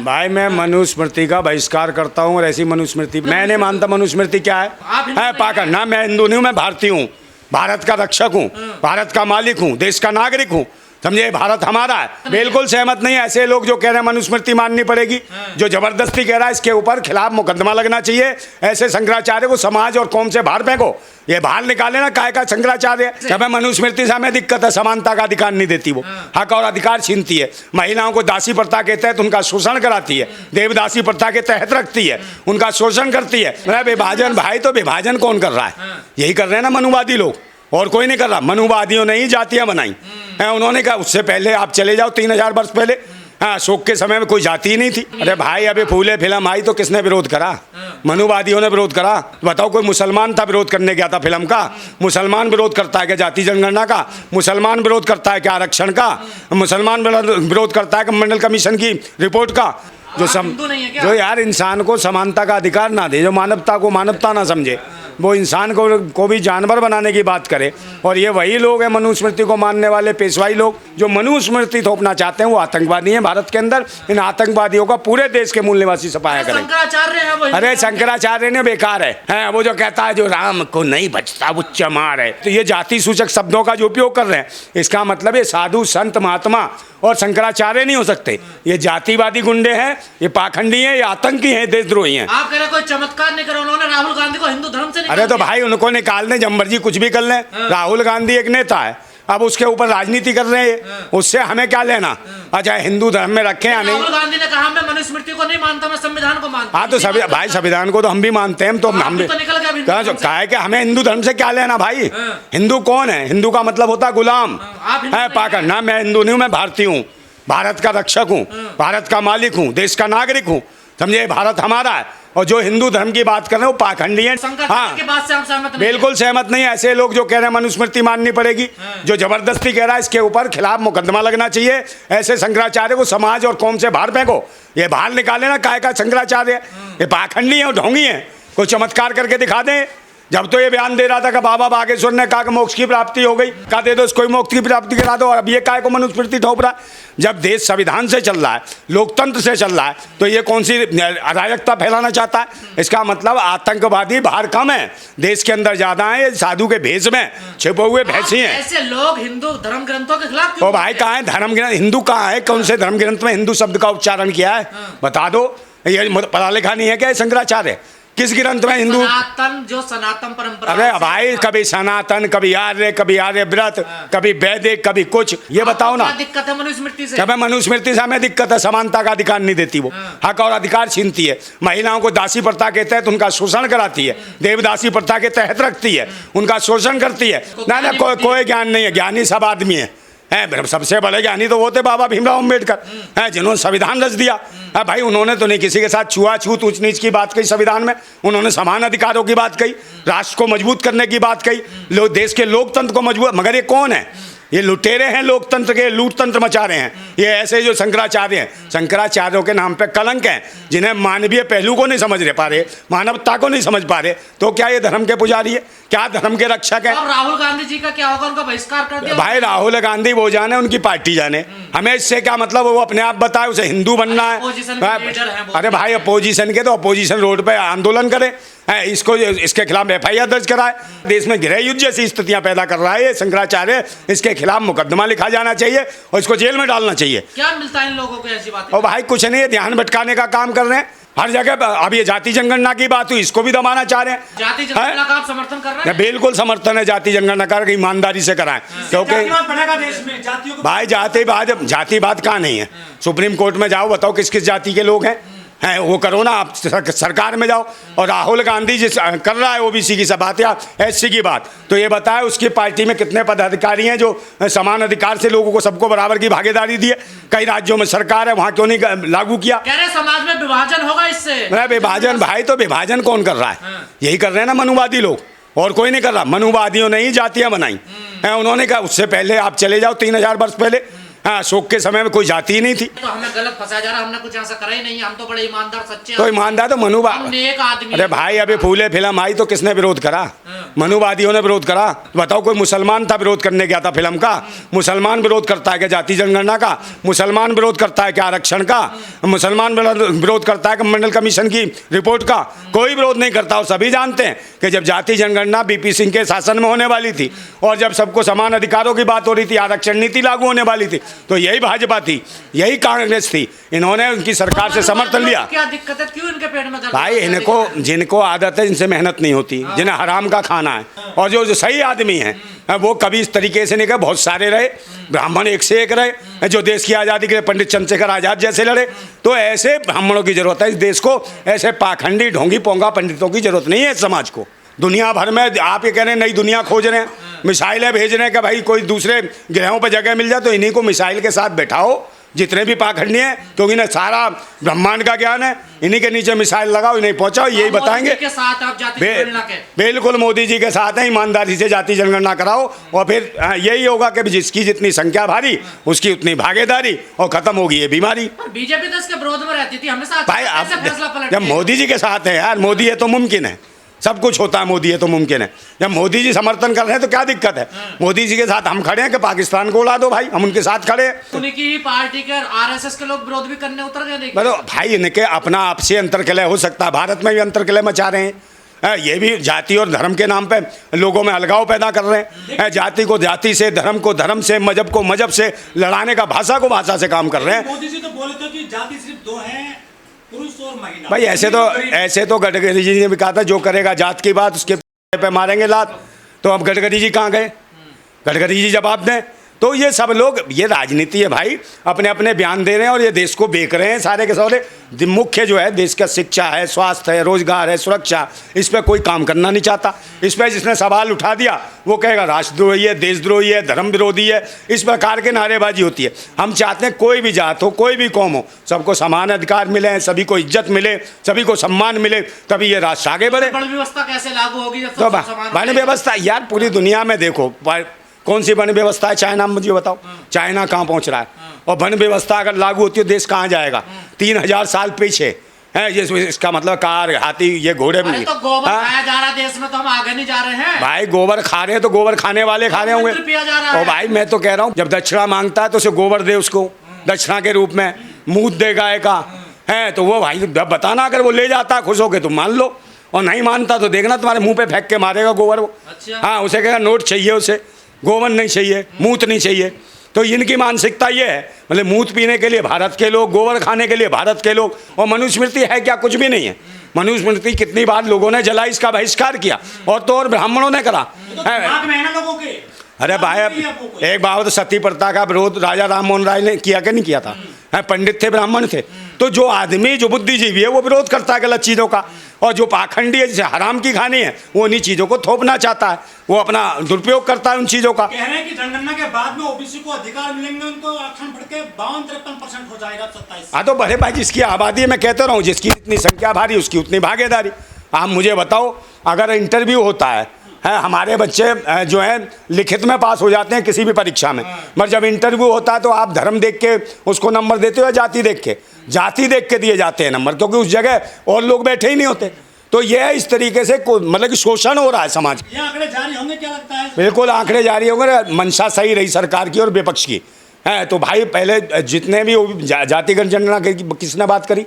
भाई मैं मनुस्मृति का बहिष्कार करता हूँ और ऐसी मनुस्मृति मैं नहीं मानता। मनुस्मृति क्या है पाकर ना, मैं हिंदू नहीं हूँ, मैं भारतीय हूँ, भारत का रक्षक हूँ, भारत का मालिक हूँ, देश का नागरिक हूँ, समझे। भारत हमारा है। बिल्कुल सहमत नहीं है ऐसे लोग जो कह रहे हैं मनुस्मृति माननी पड़ेगी, जो जबरदस्ती कह रहा है, इसके ऊपर खिलाफ मुकदमा लगना चाहिए। ऐसे शंकराचार्य को समाज और कौम से बाहर फेंको, ये बाहर निकाले ना। काय का शंकराचार्य जब मनुस्मृति से हमें दिक्कत है, समानता का अधिकार नहीं देती, वो हक और अधिकार छीनती है। महिलाओं को दासी प्रथा के तहत उनका शोषण कराती है, देवदासी प्रथा के तहत रखती है, उनका शोषण करती है। विभाजन भाई, तो विभाजन कौन कर रहा है? यही कर रहे हैं ना मनुवादी लोग, और कोई नहीं कर रहा। मनुवादियों ने ही जातियां बनाई हैं। उन्होंने कहा उससे पहले आप चले जाओ 3000 वर्ष पहले, हाँ, अशोक के समय में कोई जाति ही नहीं थी। अरे भाई अभी फूले फिल्म आई तो किसने विरोध करा? मनुवादियों ने विरोध करा। बताओ कोई मुसलमान था विरोध करने गया था फिल्म का? मुसलमान विरोध करता है क्या जाति जनगणना का? मुसलमान विरोध करता है क्या आरक्षण का? मुसलमान विरोध करता है मंडल कमीशन की रिपोर्ट का? जो यार इंसान को समानता का अधिकार ना दे, जो मानवता को मानवता ना समझे, वो इंसान को भी जानवर बनाने की बात करे। और ये वही लोग हैं मनुस्मृति को मानने वाले पेशवाई लोग, जो मनुस्मृति थोपना चाहते हैं, वो आतंकवादी हैं भारत के अंदर। इन आतंकवादियों का पूरे देश के मूल निवासी सफाया करें। अरे शंकराचार्य ने बेकार है वो जो कहता है जो राम को नहीं बचता वो चमार है। तो ये जाति सूचक शब्दों का जो उपयोग कर रहे हैं, इसका मतलब ये साधु संत महात्मा और शंकराचार्य नहीं हो सकते। ये जातिवादी गुंडे हैं, ये पाखंडी हैं, ये आतंकी हैं, देशद्रोही हैं। आप कह रहे कोई चमत्कार नहीं करा उन्होंने, राहुल गांधी को हिंदू धर्म से निकाल अरे तो भाई उनको निकाल दें, जब मर्जी कुछ भी कर लें। राहुल गांधी एक नेता है, अब उसके ऊपर राजनीति कर रहे हैं, उससे हमें क्या लेना? अच्छा हिंदू धर्म में रखें या नहीं? राहुल गांधी ने कहा मैं मनुस्मृति को नहीं मानता, मैं संविधान को मानता। हाँ तो भाई संविधान को तो हम भी मानते हैं, तो हम भी कहा है कि हमें हिंदू धर्म से क्या लेना भाई? हिंदू कौन है? हिंदू का मतलब होता है गुलाम है पाकर ना, मैं हिंदू नहीं हूँ, मैं भारतीय हूँ, भारत का रक्षक हूँ, भारत का मालिक हूँ, देश का नागरिक हूँ, समझे। भारत हमारा है। और जो हिंदू धर्म की बात कर रहे हैं वो पाखंडी हैं। हाँ बिल्कुल सहमत नहीं है ऐसे लोग जो कह रहे हैं मनुस्मृति माननी पड़ेगी, जो जबरदस्ती कह रहा है, इसके ऊपर खिलाफ मुकदमा लगना चाहिए। ऐसे शंकराचार्य को समाज और कौम से बाहर फेंको, ये बाहर निकाले ना। काय का शंकराचार्य? ये पाखंडी है और ढोंगी है। कोई चमत्कार करके दिखा दें। जब तो ये बयान दे रहा था कि बाबा बागेश्वर ने कहा कि मोक्ष की प्राप्ति हो गई, कहा दे दो इसको मोक्ष की प्राप्ति करा दो, और अब ये काय को मनुस्मृति थोप रहा है? जब देश संविधान से चल रहा है, लोकतंत्र से चल रहा है, तो ये कौन सी अराजकता फैलाना चाहता है? इसका मतलब आतंकवादी बाहर कम है, देश के अंदर ज्यादा है। ये साधु के भेष में छिपे हुए भैंसी हैं। ऐसे लोग हिंदू धर्म ग्रंथों के खिलाफ। ओ भाई कहाँ है धर्म ग्रंथ? हिंदू कहाँ है? कौन से धर्म ग्रंथ में हिंदू शब्द का उच्चारण किया है? बता दो। ये पढ़ा लिखा नहीं है क्या शंकराचार्य? किस ग्रंथ में हिंदू? सनातन परंपरा। अरे भाई कभी सनातन, कभी आर्य व्रत, कभी वैदिक, कभी कुछ। ये बताओ ना दिक्कत है मनुस्मृति से? जब मनुस्मृति से हमें दिक्कत है, समानता का अधिकार नहीं देती, वो हक और अधिकार छीनती है। महिलाओं को दासी प्रथा के तहत उनका शोषण कराती है, देवदासी प्रथा के तहत रखती है, उनका शोषण करती है। ना कोई ज्ञान नहीं है, ज्ञानी सब आदमी है। सबसे बड़े ज्ञानी तो वो थे बाबा भीमराव अम्बेडकर, हैं जिन्होंने संविधान रच दिया। भाई उन्होंने तो नहीं किसी के साथ छुआछूत ऊंच नीच की बात कही संविधान में, उन्होंने समान अधिकारों की बात कही, राष्ट्र को मजबूत करने की बात कही, देश के लोकतंत्र को मजबूत। मगर ये कौन है? ये लुटेरे हैं, लोकतंत्र के लूट तंत्र मचा रहे हैं। ये ऐसे जो शंकराचार्य हैं, शंकराचार्यों के नाम पे कलंक हैं, जिन्हें मानवीय पहलू को नहीं समझ पा रहे, मानवता को नहीं समझ पा रहे। तो क्या ये धर्म के पुजारी है? क्या धर्म के रक्षक है? राहुल गांधी जी का क्या होगा? उनका बहिष्कार कर दिया भाई। राहुल गांधी वो जाने, उनकी पार्टी जाने, हमें इससे क्या मतलब? वो अपने आप बताए, उसे हिंदू बनना है। अरे भाई अपोजिशन के तो अपोजिशन रोड पे आंदोलन करे, इसको इसके खिलाफ FIR दर्ज कराए। देश में गृह युद्ध जैसी स्थितियां पैदा कर रहा है ये शंकराचार्य, इसके खिलाफ मुकदमा लिखा जाना चाहिए और इसको जेल में डालना चाहिए। क्या मिलता है इन लोगों को ऐसी बातें? और भाई कुछ नहीं, ध्यान भटकाने का काम कर रहे हैं हर जगह। अब ये जाति जनगणना की बात हुई, इसको भी दबाना चाह रहे हैं। जाति जनगणना का आप समर्थन कर रहे हैं? बिल्कुल समर्थन है जाति जनगणना का, ईमानदारी से कराएं, क्योंकि भाई जातिवाद कहाँ नहीं है? सुप्रीम कोर्ट में जाओ, बताओ किस किस जाति के लोग हैं वो करो ना। आप सरकार में जाओ। और राहुल गांधी जिस कर रहा है OBC की बात या SC की बात, तो ये बताए उसकी पार्टी में कितने पदाधिकारी हैं जो समान अधिकार से लोगों को सबको बराबर की भागीदारी दी है? कई राज्यों में सरकार है, वहाँ क्यों नहीं लागू किया? कह रहे समाज में विभाजन होगा इससे। विभाजन भाई, तो विभाजन कौन कर रहा है? यही कर रहे हैं ना मनुवादी लोग, और कोई नहीं कर रहा। मनुवादियों ने ही जातियां बनाई हैं। उन्होंने कहा उससे पहले आप चले जाओ 3000 वर्ष पहले, हाँ, अशोक के समय में कोई जाति ही नहीं थी। तो हमें गलत फंसाया जा रहा है, हमने कुछ ऐसा करा ही नहीं है, हम तो बड़े ईमानदार सच्चे तो ईमानदार तो हम नेक आदमी अरे हैं। भाई, अभी फूले फिल्म आई तो किसने विरोध करा? मनुवादियों ने विरोध करा। बताओ, कोई मुसलमान था विरोध करने गया था फिल्म का? मुसलमान विरोध करता है क्या जाति जनगणना का? मुसलमान विरोध करता है क्या आरक्षण का? मुसलमान विरोध करता है कि मंडल कमीशन की रिपोर्ट का? कोई विरोध नहीं करता। और सभी जानते हैं कि जब जाति जनगणना बीपी सिंह के शासन में होने वाली थी और जब सबको समान अधिकारों की बात हो रही थी, आरक्षण नीति लागू होने वाली थी, तो यही भाजपा थी, यही कांग्रेस थी, इन्होंने उनकी सरकार से समर्थन लिया। क्या दिक्कत है, क्यों इनके पेट में दर्द? भाई, इनको जिनको आदत है, जिनसे मेहनत नहीं होती, जिन्हें हराम का खाना है, और जो सही आदमी है वो कभी इस तरीके से नहीं कहे। बहुत सारे रहे, ब्राह्मण एक से एक रहे जो देश की आज़ादी के लिए पंडित चंद्रशेखर आज़ाद जैसे लड़े। तो ऐसे ब्राह्मणों की जरूरत है इस देश को, ऐसे पाखंडी ढोंगी पोंगा पंडितों की जरूरत नहीं है इस समाज को। दुनिया भर में आप ये कह रहे हैं नई दुनिया खोज रहे हैं, मिसाइलें भेज रहे हैं कि भाई कोई दूसरे ग्रहों पर जगह मिल जाए, तो इन्हीं को मिसाइल के साथ बैठाओ, जितने भी पाखंडी हैं, क्योंकि इन्हें सारा ब्रह्मांड का ज्ञान है। इन्हीं के नीचे मिसाइल लगाओ, इन्हें पहुंचाओ, यही बताएंगे। के साथ आप जाति जनगणना के बिल्कुल मोदी जी के साथ हैं, ईमानदारी से जाति जनगणना कराओ, और फिर यही होगा कि जिसकी जितनी संख्या भारी उसकी उतनी भागीदारी, और खत्म होगी ये बीमारी। बीजेपी तो इसके विरोध में रहती थी हमेशा। भाई, अब जब मोदी जी के साथ है यार, मोदी है तो मुमकिन है, सब कुछ होता है, मोदी है तो मुमकिन है। जब मोदी जी समर्थन कर रहे हैं तो क्या दिक्कत है? मोदी जी के साथ हम खड़े हैं कि पाकिस्तान को उड़ा दो, भाई हम उनके साथ खड़े हैं। उन्हीं की पार्टी के आरएसएस के लोग विरोध भी करने उतर गए। देखिए मतलब भाई, इनके अपना आपसी अंतर्कलह हो सकता है, भारत में भी अंतर्कलह मचा रहे हैं। ये भी जाति और धर्म के नाम पे लोगों में अलगाव पैदा कर रहे हैं। जाति को जाति से, धर्म को धर्म से, मजहब को मजहब से लड़ाने का भाषा को भाषा से काम कर रहे हैं। मोदी जी तो बोले थे कि जाति सिर्फ दो है, पुरुष और महिला। भाई, ऐसे तो गडकरी जी ने भी कहा था, जो करेगा जात की बात उसके पे मारेंगे लात। तो अब गडकरी जी कहाँ गए? गडकरी जी जवाब दें। तो ये सब लोग, ये राजनीति है भाई, अपने अपने बयान दे रहे हैं और ये देश को बेच रहे हैं सारे के सारे। मुख्य जो है देश का शिक्षा है, स्वास्थ्य है, रोजगार है, सुरक्षा, इस पर कोई काम करना नहीं चाहता। इस पर जिसने सवाल उठा दिया वो कहेगा राष्ट्रद्रोही है, देशद्रोही है, धर्म विरोधी है, इस प्रकार के नारेबाजी होती है। हम चाहते हैं कोई भी जात हो, कोई भी कौम हो, सबको समान अधिकार मिले, सभी को इज्जत मिले, सभी को सम्मान मिले, तभी ये राष्ट्र आगे बढ़े। वन व्यवस्था कैसे लागू होगी? तो वन व्यवस्था यार पूरी दुनिया में देखो, कौन सी वन व्यवस्था है? चाइना में मुझे बताओ, चाइना कहाँ पहुँच रहा है? और वन व्यवस्था अगर लागू होती है देश कहाँ जाएगा? 3000 साल पीछे है ये। इसका मतलब कार, हाथी, ये घोड़े में तो गोबर खाया जा रहा है देश में, तो हम आगे नहीं जा रहे हैं। भाई, गोबर खा रहे हैं तो गोबर खाने वाले खा रहे होंगे। और भाई, मैं तो कह रहा हूँ, जब दक्षिणा मांगता है तो उसे गोबर दे, उसको दक्षिणा के रूप में मूत दे गाय का, है तो वो भाई बताना, अगर वो ले जाता है खुश होके तो मान लो, और नहीं मानता तो देखना तुम्हारे मुंह पे फेंक के मारेगा गोबर वो। अच्छा। हाँ, उसे कहेगा नोट चाहिए, उसे गोबर नहीं चाहिए, मूत नहीं चाहिए। तो इनकी मानसिकता ये है, मतलब मूत पीने के लिए भारत के लोग, गोबर खाने के लिए भारत के लोग। और मनुस्मृति है क्या? कुछ भी नहीं है। मनुस्मृति कितनी बार लोगों ने जला, इसका बहिष्कार किया, और तो और ब्राह्मणों ने करा। लोगों के अरे भाई, एक बार तो सती प्रथा का विरोध राजा राम मोहन राय ने किया कि नहीं किया था? पंडित थे, ब्राह्मण थे। तो जो आदमी, जो बुद्धिजीवी है, वो विरोध करता है गलत चीज़ों का, और जो पाखंडी है, जिसे हराम की खानी है, वो उन्हीं चीज़ों को थोपना चाहता है, वो अपना दुरुपयोग करता है उन चीज़ों का। कह रहे हैं कि जनगणना के बाद में ओबीसी को अधिकार मिलेंगे, उनको आरक्षण बढ़ के 52-53% हो जाएगा 27। हाँ, तो बड़े भाई, जिसकी आबादी है, मैं कहता रहा हूँ, जिसकी जितनी संख्या भारी उसकी उतनी भागीदारी। आप मुझे बताओ, अगर इंटरव्यू होता है, हमारे बच्चे जो हैं लिखित में पास हो जाते हैं किसी भी परीक्षा में, मगर जब इंटरव्यू होता है तो आप धर्म देख के उसको नंबर देते हो या जाति देख के? जाति देख के दिए जाते हैं नंबर, क्योंकि उस जगह और लोग बैठे ही नहीं होते। तो यह इस तरीके से मतलब कि शोषण हो रहा है समाज। ये आंकड़े जारी होंगे क्या लगता है? बिल्कुल आंकड़े जारी होंगे। मंशा सही रही सरकार की और विपक्ष की है। तो भाई, पहले जितने भी जातिगत जनगणना किसने बात करी?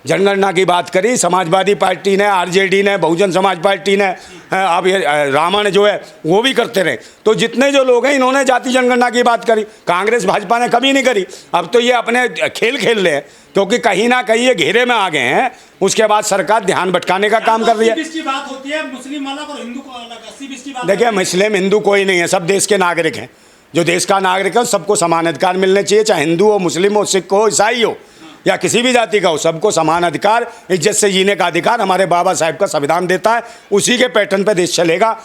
जनगणना की बात करी समाजवादी पार्टी ने, आरजेडी ने, बहुजन समाज पार्टी ने, अब ये रावण जो है वो भी करते रहे। तो जितने जो लोग हैं इन्होंने जाति जनगणना की बात करी, कांग्रेस भाजपा ने कभी नहीं करी। अब तो ये अपने खेल खेल रहे हैं, क्योंकि कहीं ना कहीं ये घेरे में आ गए हैं। उसके बाद सरकार ध्यान भटकाने का काम कर रही है। 80-20 की बात होती है, मुस्लिम अलग और हिंदू को अलग। 80-20 की बात। देखिए, मुस्लिम हिंदू कोई नहीं है, सब देश के नागरिक हैं। जो देश का नागरिक है सबको समान अधिकार मिलने चाहिए, चाहे हिंदू हो, मुस्लिम हो, सिख हो, ईसाई हो, या किसी भी जाति का हो, सबको समान अधिकार, इज्जत से जीने का अधिकार हमारे बाबा साहब का संविधान देता है। उसी के पैटर्न पे देश चलेगा।